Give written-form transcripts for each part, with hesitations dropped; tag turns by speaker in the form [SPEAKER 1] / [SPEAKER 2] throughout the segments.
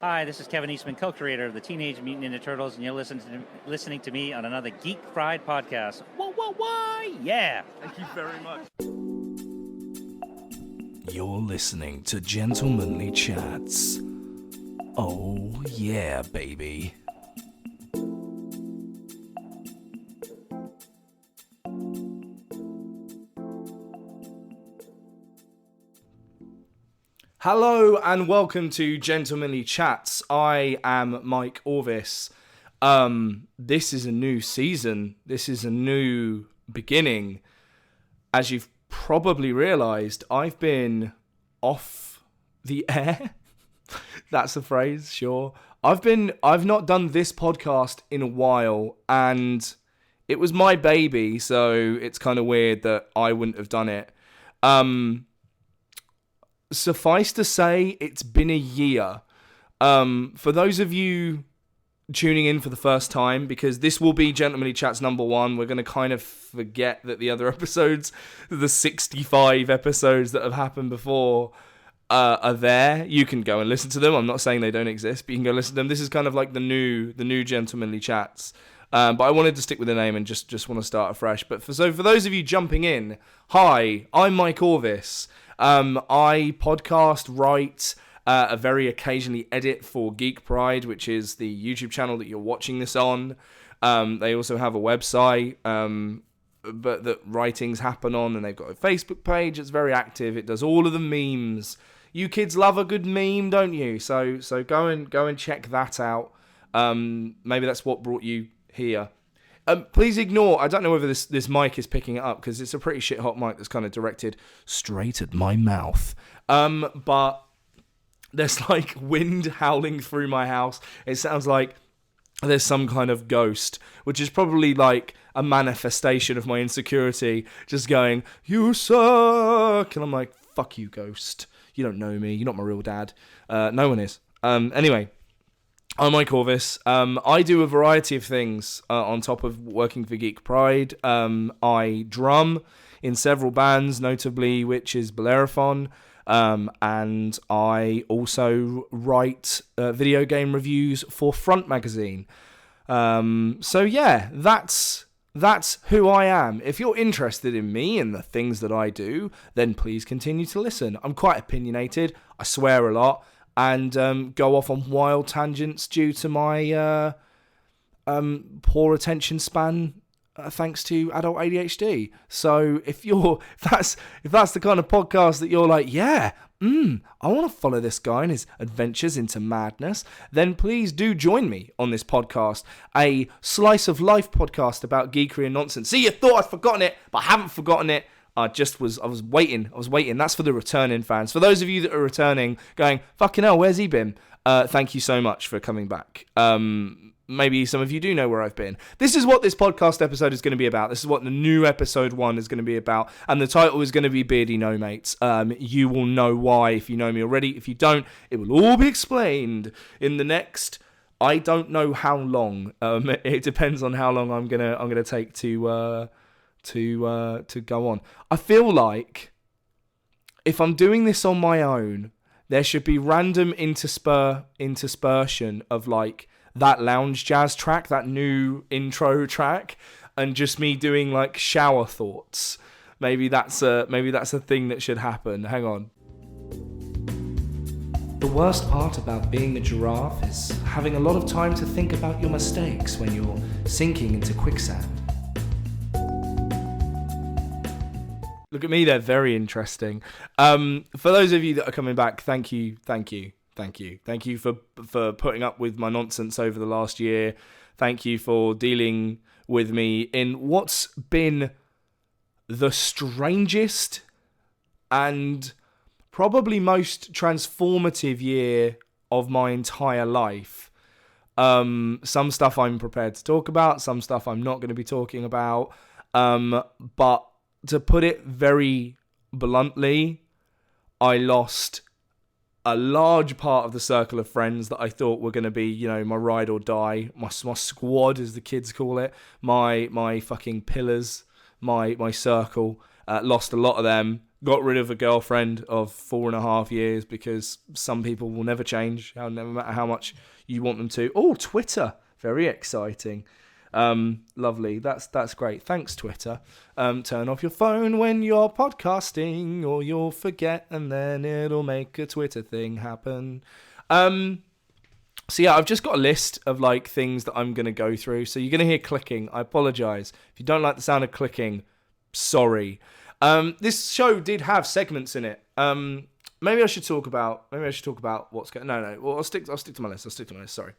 [SPEAKER 1] Hi, this is Kevin Eastman, co-creator of the Teenage Mutant Ninja Turtles, and you're listening to me on another Geek Fried podcast. Why? Yeah!
[SPEAKER 2] Thank you very much.
[SPEAKER 3] You're listening to Gentlemanly Chats. Oh, yeah, baby. Hello and welcome to Gentlemanly Chats. I am Mike Orvis. This is a new season. This is a new beginning. As you've probably realised, I've been off the air. That's a phrase, sure. I've not done this podcast in a while, and it was my baby, so it's kind of weird that I wouldn't have done it. Suffice to say, it's been a year. For those of you tuning in for the first time, because this will be Gentlemanly Chats number 1, we're going to kind of forget that the other episodes, the 65 episodes that have happened before, are there. You can go and listen to them. I'm not saying they don't exist, but you can go listen to them. This is kind of like the new Gentlemanly Chats. But I wanted to stick with the name and just want to start afresh. But for those of you jumping in, hi, I'm Mike Orvis. I podcast, write, very occasionally edit for Geek Pride, which is the YouTube channel that you're watching this on. They also have a website, but that writings happen on, and they've got a Facebook page. It's very active. It does all of the memes. You kids love a good meme, don't you? So go and check that out. Maybe that's what brought you here. Please ignore, I don't know whether this mic is picking it up, because it's a pretty shit hot mic that's kind of directed straight at my mouth. But there's like wind howling through my house. It sounds like there's some kind of ghost, which is probably like a manifestation of my insecurity, just going, "You suck!" And I'm like, "Fuck you, ghost. You don't know me. You're not my real dad." No one is. Anyway. I'm Mike Orvis. I do a variety of things on top of working for Geek Pride. I drum in several bands, notably which is Bellerophon, and I also write video game reviews for Front Magazine. So yeah, that's who I am. If you're interested in me and the things that I do, then please continue to listen. I'm quite opinionated. I swear a lot. And go off on wild tangents due to my poor attention span, thanks to adult ADHD. So if that's the kind of podcast that you're like, yeah, I want to follow this guy and his adventures into madness, then please do join me on this podcast, a slice of life podcast about geekery and nonsense. See, you thought I'd forgotten it, but I haven't forgotten it. I was waiting. That's for the returning fans. For those of you that are returning, going, fucking hell, where's he been? Thank you so much for coming back. Maybe some of you do know where I've been. This is what this podcast episode is going to be about. This is what the new episode 1 is going to be about. And the title is going to be Beardy No Mates. You will know why if you know me already. If you don't, it will all be explained in the next, I don't know how long. It depends on how long I'm gonna take to go on. I feel like if I'm doing this on my own, there should be random interspersion of like that lounge jazz track, that new intro track, and just me doing like shower thoughts. Maybe that's a thing that should happen. Hang on. The worst part about being a giraffe is having a lot of time to think about your mistakes when you're sinking into quicksand. Look at me, they're very interesting. For those of you that are coming back, thank you for putting up with my nonsense over the last year. Thank you for dealing with me in what's been the strangest and probably most transformative year of my entire life. Some stuff I'm prepared to talk about, some stuff I'm not going to be talking about, but to put it very bluntly, I lost a large part of the circle of friends that I thought were going to be, my ride or die, my squad, as the kids call it, my fucking pillars, my circle. Lost a lot of them. got rid of a girlfriend of 4.5 years because some people will never change, no matter how much you want them to. Oh, Twitter. Very exciting. Lovely. That's great. Thanks, Twitter. Turn off your phone when you're podcasting, or you'll forget, and then it'll make a Twitter thing happen. So yeah, I've just got a list of like things that I'm going to go through. So you're going to hear clicking. I apologize. If you don't like the sound of clicking, sorry. This show did have segments in it. Maybe I should talk about what's going. No. Well, I'll stick to my list. Sorry.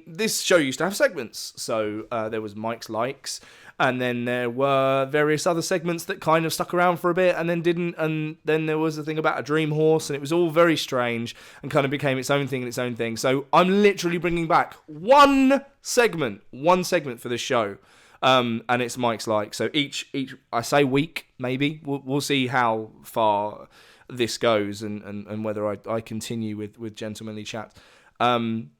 [SPEAKER 3] This show used to have segments. So there was Mike's Likes, and then there were various other segments that kind of stuck around for a bit and then didn't. And then there was a thing about a dream horse, and it was all very strange and kind of became its own thing. So I'm literally bringing back one segment for this show. And it's Mike's Like. So each I say week, maybe we'll see how far this goes and whether I continue with Gentlemanly Chat in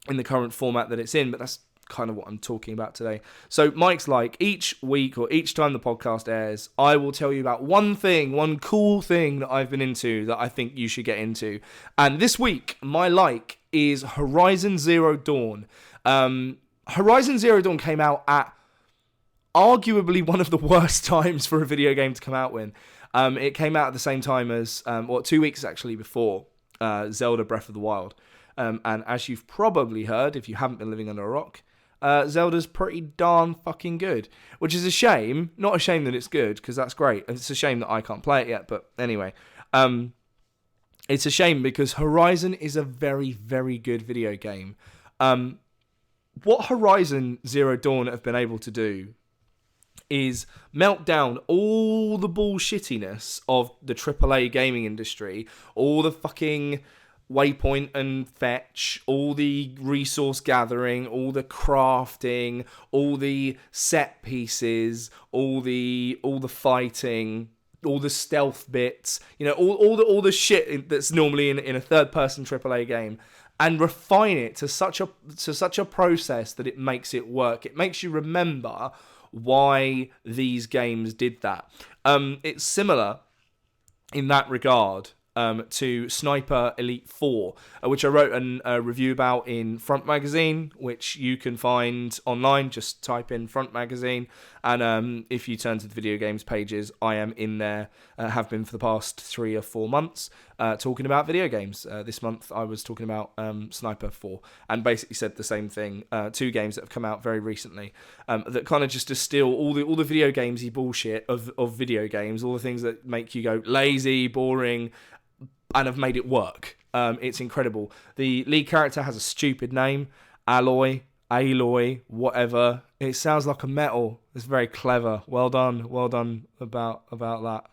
[SPEAKER 3] the current format that it's in. But that's kind of what I'm talking about today. So Mike's Like, each week or each time the podcast airs, I will tell you about one cool thing that I've been into that I think you should get into. And this week, my like is Horizon Zero Dawn. Horizon Zero Dawn came out at arguably one of the worst times for a video game to come out when. It came out at the same time as, 2 weeks actually before Zelda Breath of the Wild. And as you've probably heard, if you haven't been living under a rock, Zelda's pretty darn fucking good. Which is a shame. Not a shame that it's good, because that's great. It's a shame that I can't play it yet, but anyway. It's a shame because Horizon is a very, very good video game. What Horizon Zero Dawn have been able to do is melt down all the bullshittiness of the AAA gaming industry, all the fucking waypoint and fetch, all the resource gathering, all the crafting, all the set pieces, all the fighting, all the stealth bits, all the shit that's normally in a third person AAA game, and refine it to such a process that it makes it work. It makes you remember why these games did that. It's similar in that regard to Sniper Elite 4, which I wrote a review about in Front Magazine, which you can find online. Just type in Front Magazine, and if you turn to the video games pages, I am in there, have been for the past 3 or 4 months, talking about video games. This month I was talking about Sniper 4, and basically said the same thing. 2 games that have come out very recently that kind of just distill all the video gamesy bullshit of video games, all the things that make you go lazy, boring, and have made it work. It's incredible. The lead character has a stupid name, Aloy, whatever. It sounds like a metal. It's very clever. Well done about that.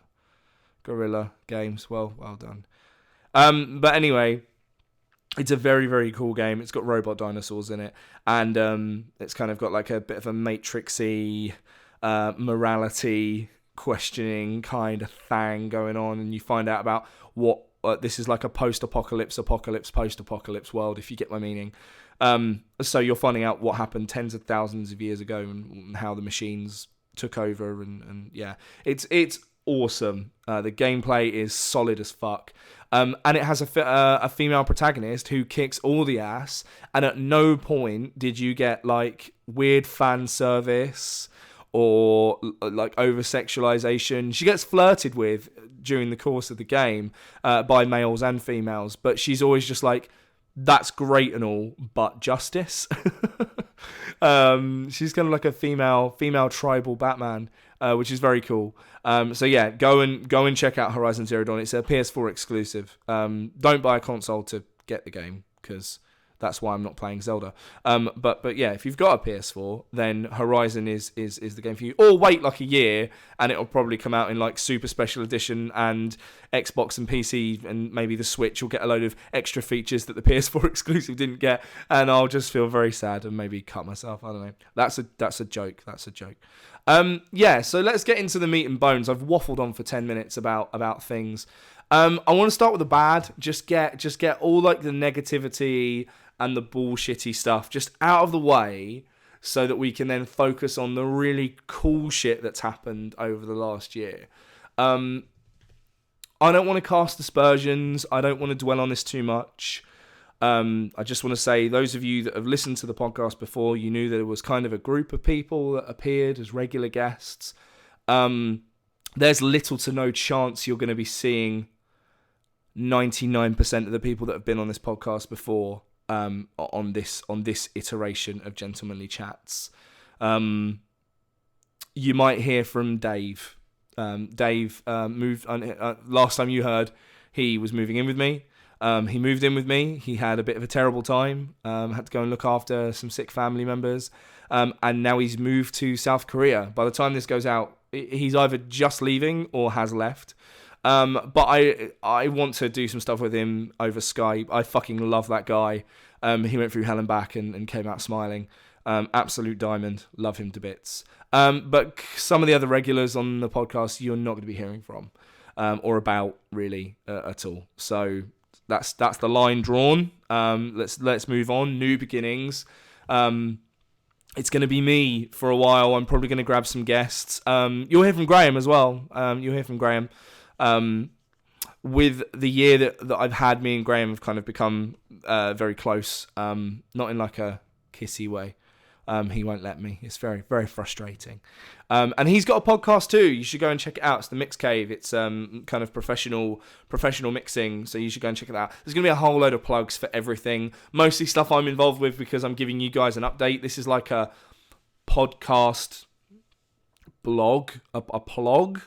[SPEAKER 3] Guerrilla Games. Well done. But anyway, it's a very, very cool game. It's got robot dinosaurs in it, and it's kind of got like a bit of a Matrixy morality questioning kind of thing going on, and you find out about what this is like a post-apocalypse world, if you get my meaning. So you're finding out what happened tens of thousands of years ago and how the machines took over, and yeah, it's awesome. The gameplay is solid as fuck, and it has a female protagonist who kicks all the ass, and at no point did you get like weird fan service or like over-sexualization. She gets flirted with during the course of the game by males and females, but she's always just like, that's great and all, but justice. She's kind of like a female tribal Batman, which is very cool. So yeah, go and check out Horizon Zero Dawn. It's a PS4 exclusive. Don't buy a console to get the game, because that's why I'm not playing Zelda. But yeah, if you've got a PS4, then Horizon is the game for you. Or wait like a year, and it'll probably come out in like Super Special Edition, and Xbox and PC and maybe the Switch will get a load of extra features that the PS4 exclusive didn't get, and I'll just feel very sad and maybe cut myself. I don't know. That's a joke. Yeah, so let's get into the meat and bones. I've waffled on for 10 minutes about things. I want to start with the bad. Just get all like the negativity and the bullshitty stuff just out of the way, so that we can then focus on the really cool shit that's happened over the last year. I don't want to cast aspersions. I don't want to dwell on this too much. I just want to say, those of you that have listened to the podcast before, you knew that it was kind of a group of people that appeared as regular guests. There's little to no chance you're going to be seeing 99% of the people that have been on this podcast before on this iteration of Gentlemanly Chats. You might hear from Dave. Dave moved. Last time you heard, he was moving in with me. He moved in with me. He had a bit of a terrible time. Had to go and look after some sick family members. And now he's moved to South Korea. By the time this goes out, he's either just leaving or has left. But I want to do some stuff with him over Skype. I fucking love that guy. He went through hell and back and came out smiling. Absolute diamond. Love him to bits. But some of the other regulars on the podcast, you're not going to be hearing from or about really at all. So that's the line drawn. Let's move on. New beginnings. It's going to be me for a while. I'm probably going to grab some guests. You'll hear from Graham as well. You'll hear from Graham. With the year that I've had, me and Graham have kind of become very close. Not in like a kissy way. He won't let me. It's very, very frustrating. And he's got a podcast too. You should go and check it out. It's the Mix Cave. It's kind of professional mixing. So you should go and check it out. There's going to be a whole load of plugs for everything. Mostly stuff I'm involved with because I'm giving you guys an update. This is like a podcast blog, a plog.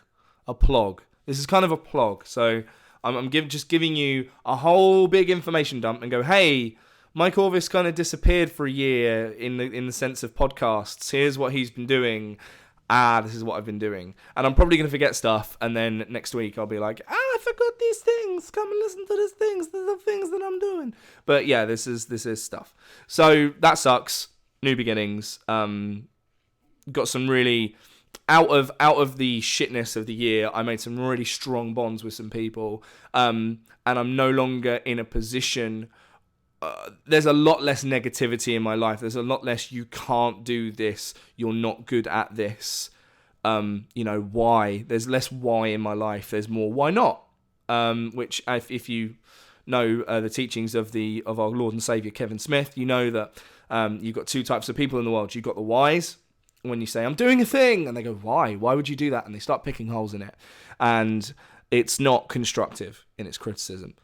[SPEAKER 3] This is kind of a plog. So I'm just giving you a whole big information dump and go, hey, Mike Orvis kind of disappeared for a year in the sense of podcasts. Here's what he's been doing. This is what I've been doing. And I'm probably going to forget stuff. And then next week I'll be like, I forgot these things. Come and listen to these things. These are the things that I'm doing. But yeah, this is stuff. So that sucks. New beginnings. Got some really out of the shitness of the year. I made some really strong bonds with some people. And I'm no longer in a position. There's a lot less negativity in my life. There's a lot less, you can't do this, you're not good at this. Why? There's less why in my life. There's more why not. Which if you know the teachings of our Lord and Savior Kevin Smith, you know that you've got two types of people in the world. You've got the whys, when you say, I'm doing a thing, and they go, why? Why would you do that? And they start picking holes in it. And it's not constructive in its criticism.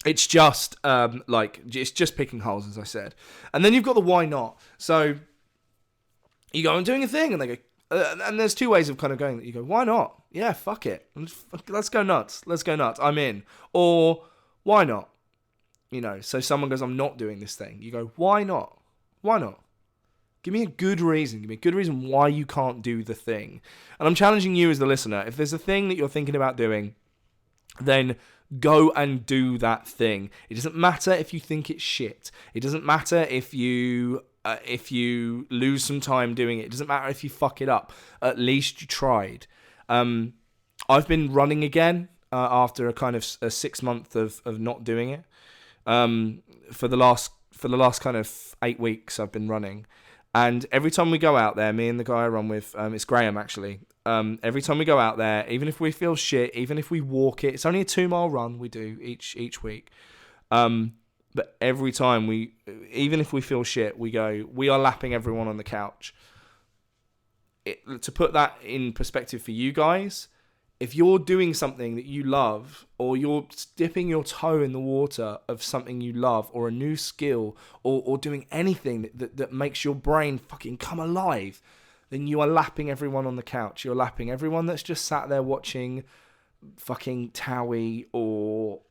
[SPEAKER 3] It's just it's just picking holes, as I said. And then you've got the why not. So you go, I'm doing a thing, and they go, and there's two ways of kind of going. You go, why not? Yeah, fuck it. Let's go nuts. I'm in. Or why not? So someone goes, I'm not doing this thing. You go, why not? Why not? Give me a good reason. Give me a good reason why you can't do the thing. And I'm challenging you as the listener. If there's a thing that you're thinking about doing, then go and do that thing. It doesn't matter if you think it's shit. It doesn't matter if you lose some time doing it. It doesn't matter if you fuck it up. At least you tried. I've been running again after a kind of a 6 month of not doing it. For the last kind of 8 weeks, I've been running. And every time we go out there, me and the guy I run with, it's Graham actually. Every time we go out there, even if we feel shit, even if we walk it's only a 2-mile run we do each week. But every time even if we feel shit, we go, we are lapping everyone on the couch. To put that in perspective for you guys, if you're doing something that you love, or you're dipping your toe in the water of something you love, or a new skill, or doing anything that makes your brain fucking come alive, then you are lapping everyone on the couch. You're lapping everyone that's just sat there watching fucking Towie or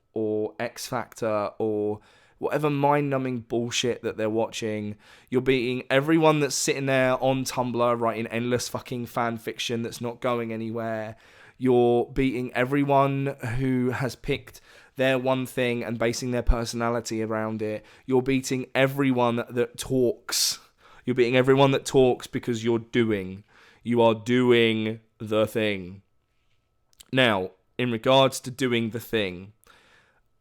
[SPEAKER 3] X Factor or whatever mind-numbing bullshit that they're watching. You're beating everyone that's sitting there on Tumblr writing endless fucking fan fiction that's not going anywhere. You're beating everyone who has picked their one thing and basing their personality around it. You're beating everyone that talks. You're beating everyone that talks because you are doing the thing. Now, in regards to doing the thing,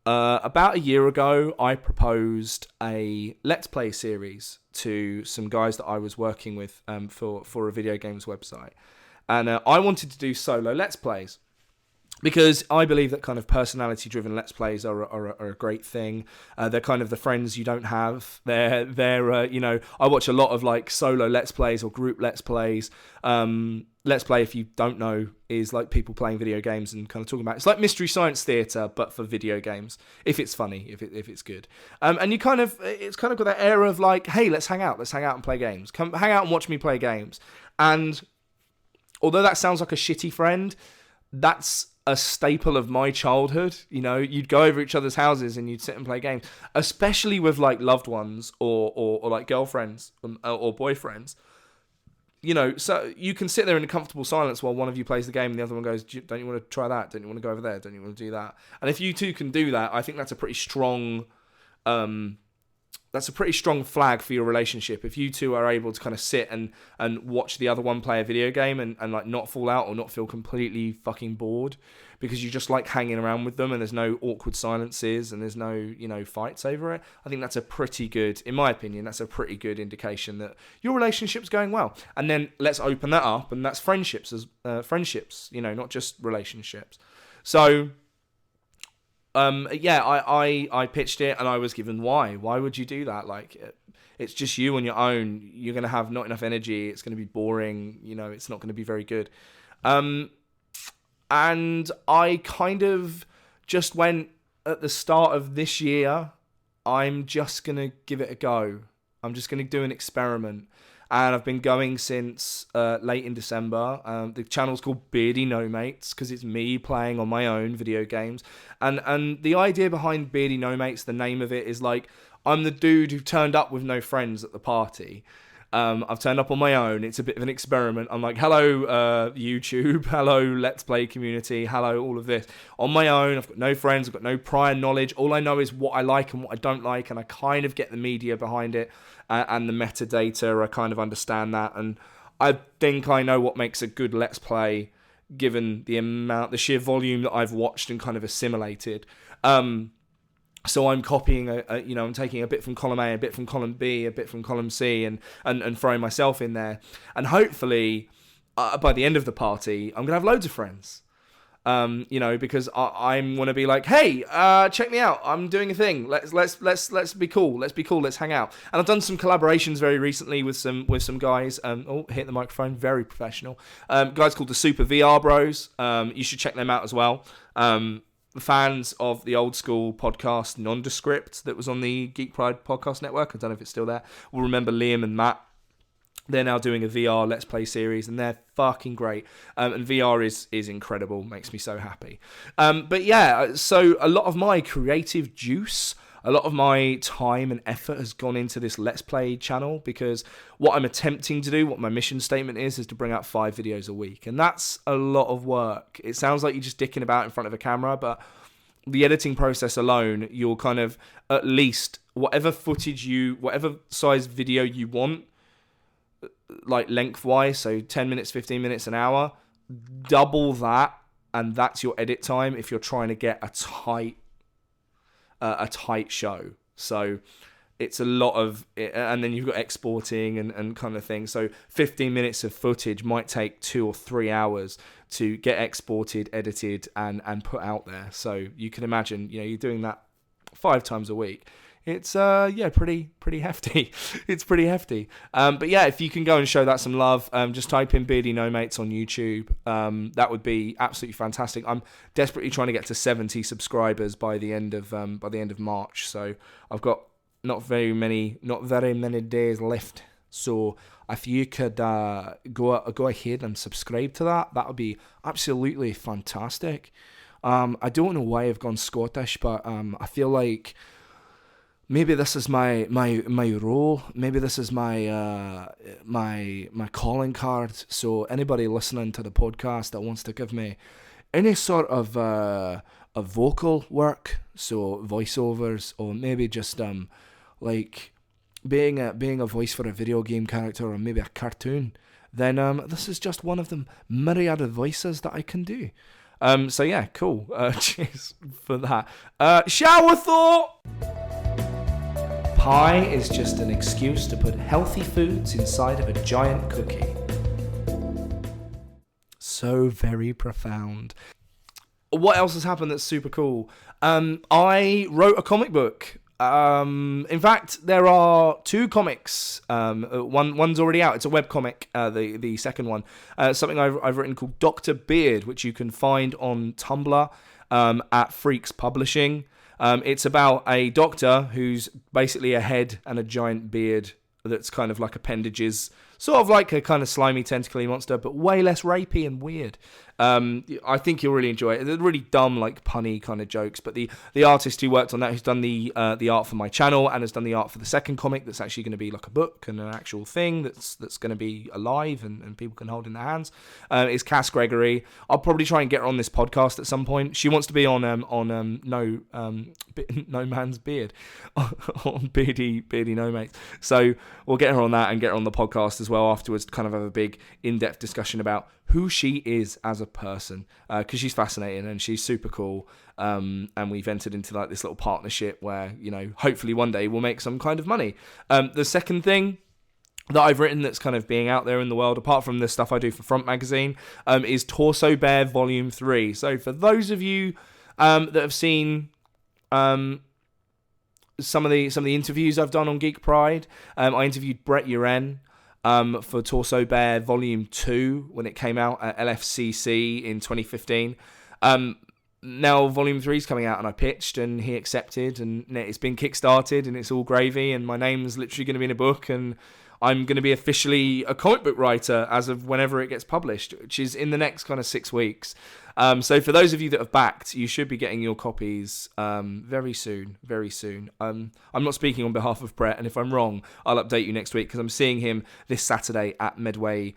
[SPEAKER 3] About a year ago, I proposed a Let's Play series to some guys that I was working with for a video games website. And I wanted to do solo Let's Plays. Because I believe that kind of personality-driven Let's Plays are a great thing. They're kind of the friends you don't have. They're you know, I watch a lot of like solo Let's Plays or group Let's Plays. Let's Play, if you don't know, is like people playing video games and kind of talking about it. It's like Mystery Science Theatre, but for video games. If it's funny, if it's good. And you kind of, it's kind of got that air of like, hey, let's hang out and play games. Come hang out and watch me play games. And although that sounds like a shitty friend, that's a staple of my childhood. You know, you'd go over each other's houses and you'd sit and play games, especially with like loved ones or like girlfriends or boyfriends. You know, so you can sit there in a comfortable silence while one of you plays the game and the other one goes, don't you want to try that? Don't you want to go over there? Don't you want to do that? And if you two can do that, I think that's a pretty strong flag for your relationship. If you two are able to kind of sit and watch the other one play a video game and like not fall out or not feel completely fucking bored because you just like hanging around with them and there's no awkward silences and there's no, you know, fights over it. I think that's a pretty good, in my opinion, that's a pretty good indication that your relationship's going well. And then let's open that up, and that's friendships, you know, not just relationships. So I pitched it and I was given why. Why would you do that? Like, it's just you on your own. You're going to have not enough energy. It's going to be boring. You know, it's not going to be very good. And I kind of just went at the start of this year, I'm just going to give it a go. I'm just going to do an experiment. And I've been going since late in December. The channel's called Beardy No Mates because it's me playing on my own video games. And the idea behind Beardy No Mates, the name of it, is like, I'm the dude who turned up with no friends at the party. I've turned up on my own. It's a bit of an experiment. I'm like, hello, YouTube. Hello, Let's Play community. Hello, all of this. On my own, I've got no friends. I've got no prior knowledge. All I know is what I like and what I don't like. And I kind of get the media behind it and the metadata. I kind of understand that. And I think I know what makes a good Let's Play given the sheer volume that I've watched and kind of assimilated. So I'm copying, I'm taking a bit from column A, a bit from column B, a bit from column C, and throwing myself in there. And hopefully, by the end of the party, I'm gonna have loads of friends. Because I'm gonna be like, hey, check me out. I'm doing a thing. Let's be cool. Let's hang out. And I've done some collaborations very recently with some guys. Hit the microphone. Very professional. Guys called the Super VR Bros. You should check them out as well. Fans of the old school podcast Nondescript that was on the Geek Pride podcast network, I don't know if it's still there, will remember Liam and Matt. They're now doing a VR Let's Play series and they're fucking great. And VR is incredible, makes me so happy. So a lot of my creative juice, a lot of my time and effort has gone into this Let's Play channel because what I'm attempting to do, what my mission statement is to bring out 5 videos a week. And that's a lot of work. It sounds like you're just dicking about in front of a camera, but the editing process alone, you'll kind of at least whatever size video you want, like lengthwise, so 10 minutes, 15 minutes, an hour, double that, and that's your edit time if you're trying to get a tight show. So it's a lot of, and then you've got exporting and kind of thing. So 15 minutes of footage might take 2 or 3 hours to get exported, edited, and put out there. So you can imagine, you're doing that 5 times a week. It's pretty hefty. It's pretty hefty. But yeah, if you can go and show that some love, just type in Beardy No Mates on YouTube. That would be absolutely fantastic. I'm desperately trying to get to 70 subscribers by the end of March. So I've got not very many days left. So if you could go ahead and subscribe to that would be absolutely fantastic. I don't know why I've gone Scottish, but I feel like maybe this is my role. Maybe this is my calling card. So anybody listening to the podcast that wants to give me any sort of a vocal work, so voiceovers, or maybe just like being a voice for a video game character or maybe a cartoon, then this is just one of the myriad of voices that I can do. So yeah, cool. Cheers for that. Shower thought. Pie is just an excuse to put healthy foods inside of a giant cookie. So very profound. What else has happened that's super cool? I wrote a comic book. In fact, there are 2 comics. One's already out. It's a webcomic. The second one, something I've written called Dr. Beard, which you can find on Tumblr at Freaks Publishing. It's about a doctor who's basically a head and a giant beard that's kind of like appendages, sort of like a kind of slimy, tentacly monster, but way less rapey and weird. I think you'll really enjoy it. They're really dumb, like punny kind of jokes. But the artist who worked on that, who's done the art for my channel and has done the art for the second comic, that's actually going to be like a book and an actual thing that's going to be alive and people can hold in their hands, is Cass Gregory. I'll probably try and get her on this podcast at some point. She wants to be on No Man's Beard, on Beardy No Mates. So we'll get her on that and get her on the podcast as well afterwards to kind of have a big in-depth discussion about who she is as a person, because she's fascinating and she's super cool, and we've entered into like this little partnership where, you know, hopefully one day we'll make some kind of money. The second thing that I've written that's kind of being out there in the world, apart from the stuff I do for Front Magazine, is Torso Bear Volume 3. So for those of you that have seen some of the interviews I've done on Geek Pride, I interviewed Brett Uren for Torso Bear Volume 2 when it came out at LFCC in 2015. Now Volume 3 is coming out and I pitched and he accepted and it's been kickstarted and it's all gravy and my name's literally going to be in a book and I'm going to be officially a comic book writer as of whenever it gets published, which is in the next kind of 6 weeks. So for those of you that have backed, you should be getting your copies very soon, very soon. I'm not speaking on behalf of Brett, and if I'm wrong, I'll update you next week because I'm seeing him this Saturday at Medway,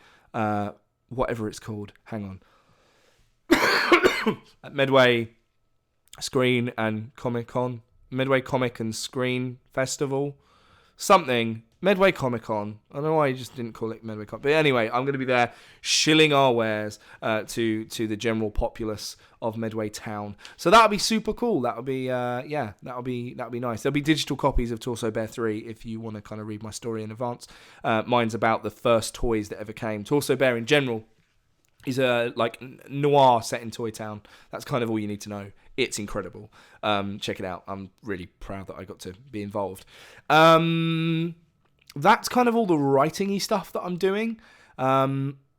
[SPEAKER 3] whatever it's called. Hang on. At Medway Screen and Comic Con. Medway Comic and Screen Festival. Something. Medway Comic Con. I don't know why you just didn't call it Medway Comic. But anyway, I'm going to be there shilling our wares to the general populace of Medway Town. So that'll be super cool. That'll be that'll be nice. There'll be digital copies of Torso Bear 3 if you want to kind of read my story in advance. Mine's about the first toys that ever came. Torso Bear in general is a like noir set in Toy Town. That's kind of all you need to know. It's incredible. Check it out. I'm really proud that I got to be involved. That's kind of all the writing-y stuff that I'm doing,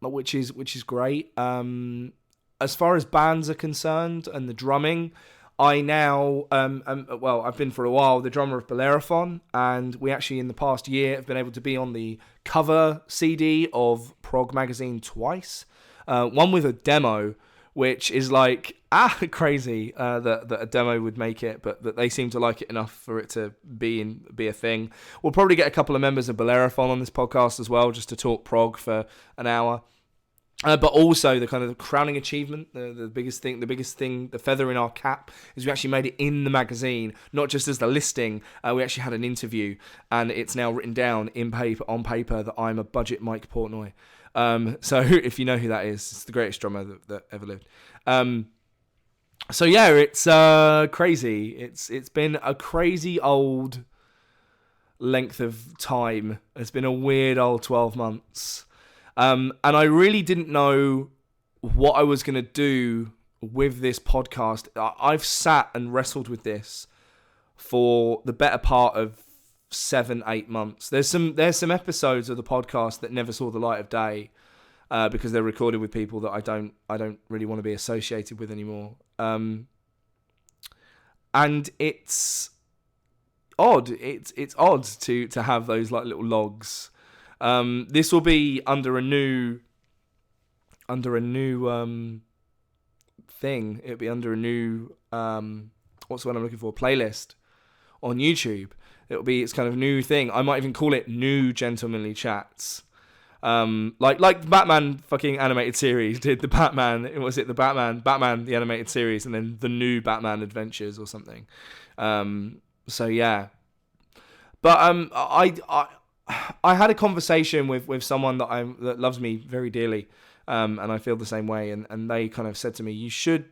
[SPEAKER 3] which is great. As far as bands are concerned and the drumming, I now, I've been for a while the drummer of Bellerophon, and we actually in the past year have been able to be on the cover CD of Prog Magazine twice. One with a demo, which is like crazy that a demo would make it, but that they seem to like it enough for it to be a thing. We'll probably get a couple of members of Bellerophon on this podcast as well, just to talk prog for an hour. But also the kind of crowning achievement, the biggest thing, the feather in our cap is we actually made it in the magazine, not just as the listing. We actually had an interview, and it's now written down on paper that I'm a budget Mike Portnoy. So if you know who that is, it's the greatest drummer that ever lived. So yeah, it's crazy. It's been a crazy old length of time. It's been a weird old 12 months. And I really didn't know what I was going to do with this podcast. I've sat and wrestled with this for the better part of 7-8 months. There's some episodes of the podcast that never saw the light of day because they're recorded with people that I don't really want to be associated with anymore. And it's odd. It's odd to have those like little logs. This will be under a new thing. It'll be under a new what's the one I'm looking for? Playlist on YouTube. It's kind of new thing. I might even call it New Gentlemanly Chats. Like the Batman fucking animated series did the Batman. Was it the Batman the animated series, and then the New Batman Adventures or something. So yeah, but I had a conversation with someone that loves me very dearly, and I feel the same way, and they kind of said to me, you should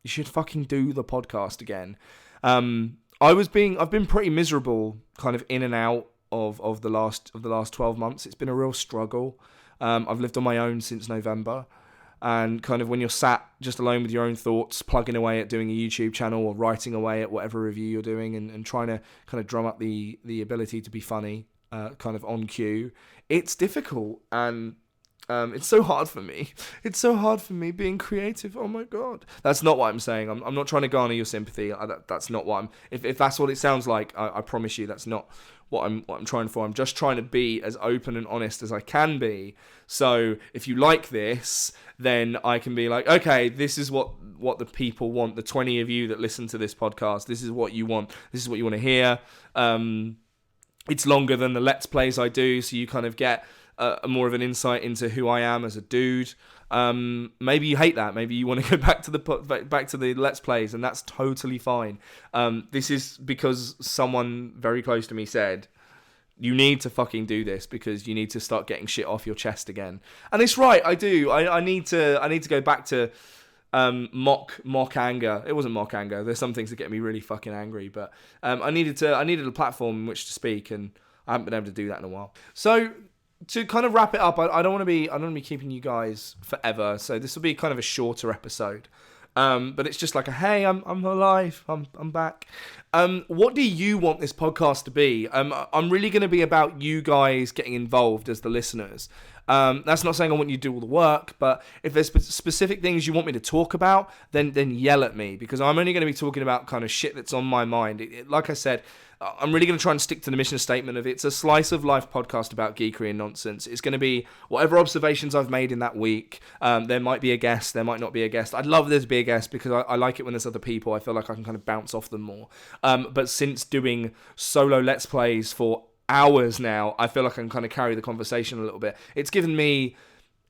[SPEAKER 3] You should fucking do the podcast again. I've been pretty miserable, kind of in and out of the last 12 months. It's been a real struggle. I've lived on my own since November, and kind of when you're sat just alone with your own thoughts, plugging away at doing a YouTube channel or writing away at whatever review you're doing, and trying to kind of drum up the ability to be funny, kind of on cue, it's difficult, and it's so hard for me. It's so hard for me being creative. Oh my god, that's not what I'm saying. I'm not trying to garner your sympathy. That's not what I'm. If that's what it sounds like, I promise you that's not what I'm trying for. I'm just trying to be as open and honest as I can be. So if you like this, then I can be like, okay, this is what the people want. The 20 of you that listen to this podcast, this is what you want. This is what you want to hear. It's longer than the Let's Plays I do, so you kind of get more of an insight into who I am as a dude. Maybe you hate that. Maybe you want to go back to the Let's Plays, and that's totally fine. This is because someone very close to me said, you need to fucking do this because you need to start getting shit off your chest again. And it's right, I do. I need to go back to mock anger. It wasn't mock anger. There's some things that get me really fucking angry, but I needed a platform in which to speak, and I haven't been able to do that in a while. So to kind of wrap it up, I don't want to be keeping you guys forever. So this will be kind of a shorter episode. But it's just like hey, I'm alive. I'm back. What do you want this podcast to be? I'm really going to be about you guys getting involved as the listeners. That's not saying I want you to do all the work, but if there's specific things you want me to talk about, then yell at me, because I'm only going to be talking about kind of shit that's on my mind. Like I said, I'm really going to try and stick to the mission statement of it's a slice of life podcast about geekery and nonsense. It's going to be whatever observations I've made in that week. There might be a guest, there might not be a guest. I'd love there to be a guest because I like it when there's other people. I feel like I can kind of bounce off them more. But since doing solo Let's Plays for hours now, I feel like I can kind of carry the conversation a little bit. It's given me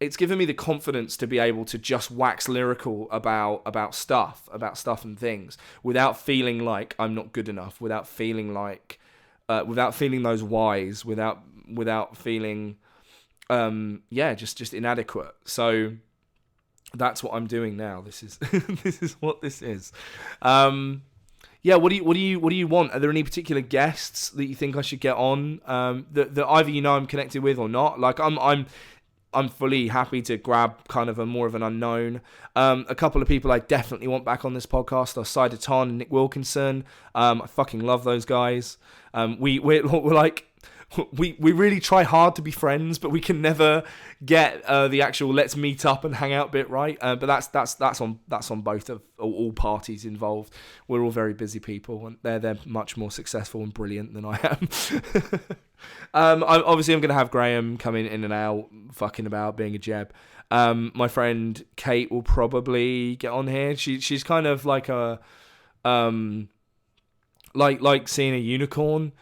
[SPEAKER 3] the confidence to be able to just wax lyrical about stuff and things without feeling like I'm not good enough, without feeling those whys, without feeling just inadequate. So that's what I'm doing now. This is this is what this is. What do you want? Are there any particular guests that you think I should get on that either I'm connected with or not? Like I'm fully happy to grab kind of a more of an unknown. A couple of people I definitely want back on this podcast are Cider Ton and Nick Wilkinson. I fucking love those guys. We're like, we really try hard to be friends, but we can never get the actual let's meet up and hang out bit right. But that's on both of all parties involved. We're all very busy people, and they're much more successful and brilliant than I am. I'm going to have Graham coming in and out, fucking about, being a jeb. My friend Kate will probably get on here. She's kind of like a like seeing a unicorn.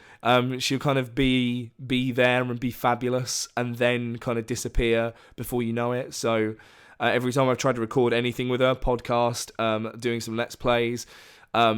[SPEAKER 3] She'll kind of be there and be fabulous, and then kind of disappear before you know it. So every time I've tried to record anything with her, podcast, doing some Let's Plays,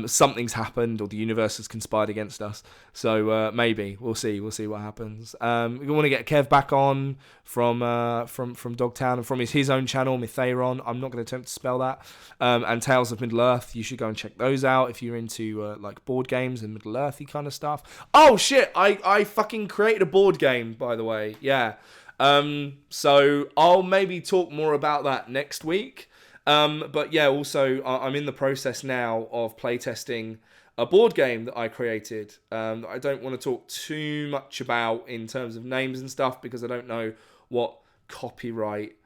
[SPEAKER 3] something's happened, or the universe has conspired against us. So maybe we'll see what happens. We want to get Kev back on from Dogtown and from his own channel, Mythairon. I'm not going to attempt to spell that. And Tales of Middle Earth. You should go and check those out if you're into like board games and Middle Earthy kind of stuff. Oh shit! I fucking created a board game, by the way. Yeah. So I'll maybe talk more about that next week. But yeah, also I'm in the process now of playtesting a board game that I created. That I don't want to talk too much about in terms of names and stuff, because I don't know what copyright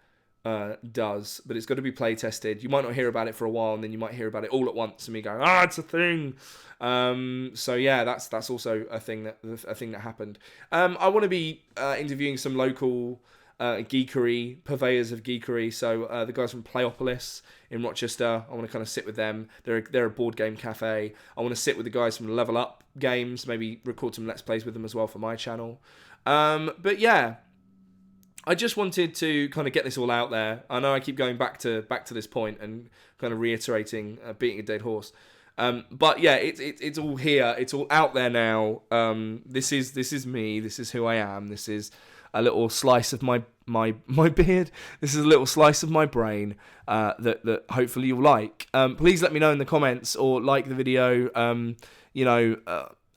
[SPEAKER 3] does. But it's got to be playtested. You might not hear about it for a while, and then you might hear about it all at once, and me going, it's a thing. So yeah, that's also a thing that happened. I want to be interviewing some local geekery, purveyors of geekery. So the guys from Playopolis in Rochester, I want to kind of sit with them. They're a board game cafe. I want to sit with the guys from Level Up Games, maybe record some Let's Plays with them as well for my channel. But yeah, I just wanted to kind of get this all out there. I know I keep going back to this point and kind of reiterating, beating a dead horse. But yeah, it's all here. It's all out there now. This is me. This is who I am. This is a little slice of my beard. This is a little slice of my brain that hopefully you'll like. Please let me know in the comments or like the video.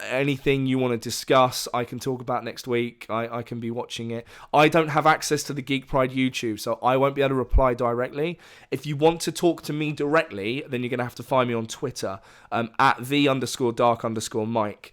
[SPEAKER 3] Anything you want to discuss, I can talk about next week. I can be watching it. I don't have access to the Geek Pride YouTube, so I won't be able to reply directly. If you want to talk to me directly, then you're going to have to find me on Twitter at _the_dark_Mike.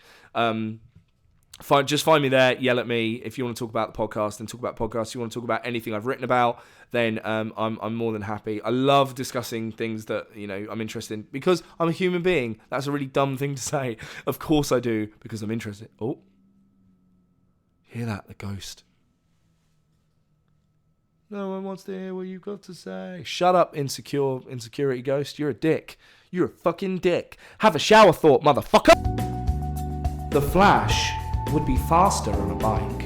[SPEAKER 3] Just find me there, yell at me. If you want to talk about the podcast, then talk about podcasts. If you want to talk about anything I've written about, then I'm more than happy. I love discussing things that I'm interested in because I'm a human being. That's a really dumb thing to say. Of course I do, because I'm interested. Oh, hear that? The ghost. No one wants to hear what you've got to say. Shut up, insecurity ghost. You're a dick. You're a fucking dick. Have a shower thought, motherfucker. The Flash would be faster on a bike.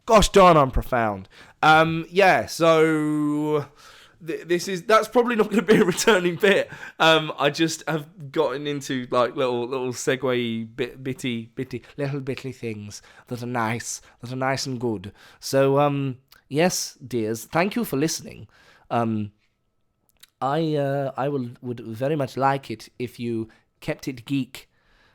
[SPEAKER 3] Gosh darn, I'm profound. So that's probably not going to be a returning bit. I just have gotten into like little segue bitty things that are nice and good. So yes, dears, thank you for listening. I would very much like it if you kept it geek.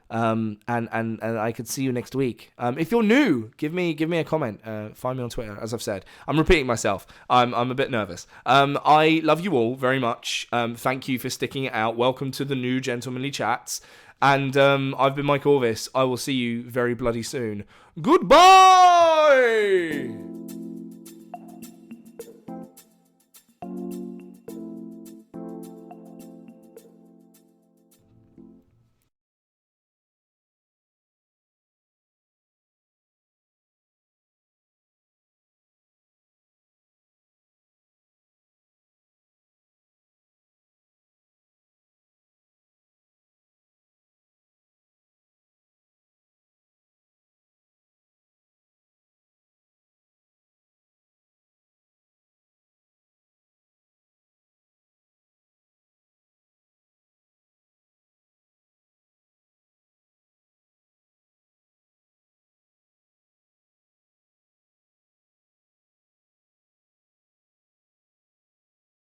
[SPEAKER 3] And I could see you next week. If you're new, give me a comment. Find me on Twitter, as I've said. I'm repeating myself. I'm a bit nervous. I love you all very much. Thank you for sticking it out. Welcome to the new Gentlemanly Chats. And I've been Mike Orvis. I will see you very bloody soon. Goodbye!